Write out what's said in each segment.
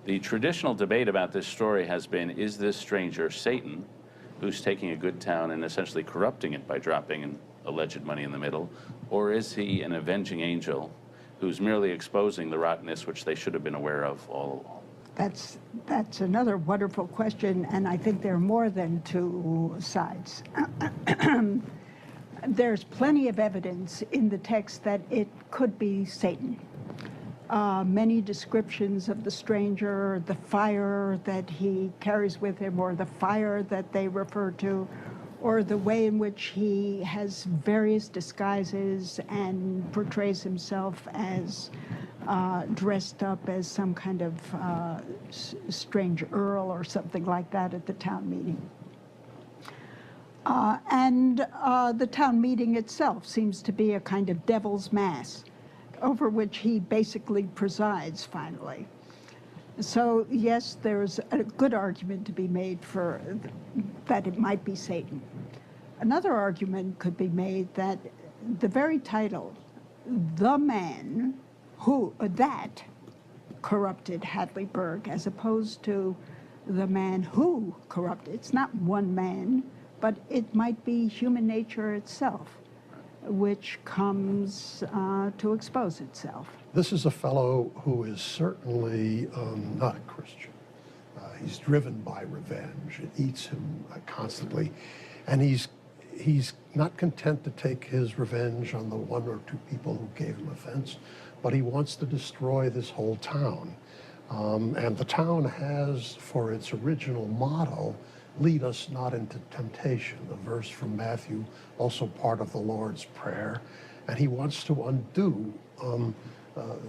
The traditional debate about this story has been, is this stranger Satan, who's taking a good town and essentially corrupting it by dropping alleged money in the middle, or is he an avenging angel who's merely exposing the rottenness which they should have been aware of all along? That's another wonderful question, and I think there are more than two sides. There's plenty of evidence in the text that it could be Satan. Many descriptions of the stranger, the fire that he carries with him, or the fire that they refer to, or the way in which he has various disguises and portrays himself as dressed up as some kind of strange earl or something like that at the town meeting. And the town meeting itself seems to be a kind of devil's mass over which he basically presides finally. So yes, there's a good argument to be made for that it might be Satan. Another argument could be made that the very title, the man that corrupted Hadleyburg, as opposed to the man who corrupted, it's not one man, but it might be human nature itself, which comes to expose itself. This is a fellow who is certainly not a Christian. He's driven by revenge. It eats him constantly. And he's not content to take his revenge on the one or two people who gave him offense, but he wants to destroy this whole town. And the town has, for its original motto, lead us not into temptation, a verse from Matthew, also part of the Lord's Prayer. And he wants to undo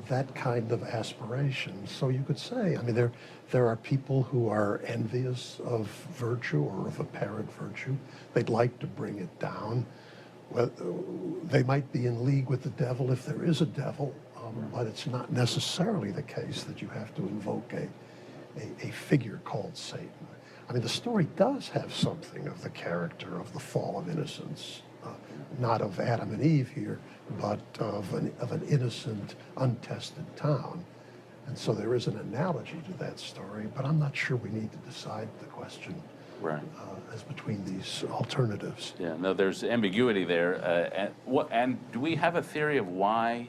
that kind of aspiration. So you could say, I mean, there are people who are envious of virtue or of apparent virtue. They'd like to bring it down. Well, they might be in league with the devil if there is a devil, but it's not necessarily the case that you have to invoke a figure called Satan. I mean, the story does have something of the character of the fall of innocence, not of Adam and Eve here, but of an innocent, untested town. And so there is an analogy to that story, but I'm not sure we need to decide the question as between these alternatives. Yeah, no, there's ambiguity there. And do we have a theory of why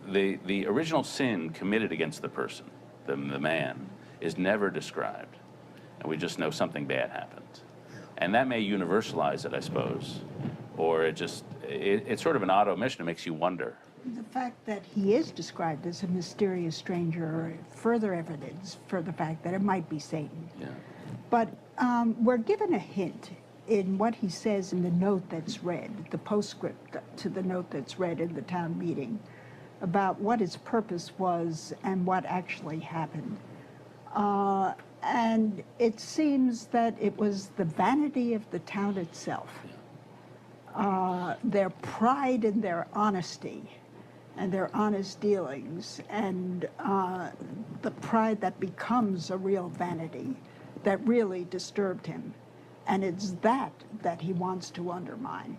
the original sin committed against the person, the man, is never described? And we just know something bad happened. And that may universalize it, I suppose. Or it's sort of an odd omission. It makes you wonder. The fact that he is described as a mysterious stranger, further evidence for the fact that it might be Satan. Yeah. But we're given a hint in what he says in the note that's read, the postscript to the note that's read in the town meeting, about what its purpose was and what actually happened. And it seems that it was the vanity of the town itself, their pride in their honesty and their honest dealings, and the pride that becomes a real vanity that really disturbed him. And it's that he wants to undermine.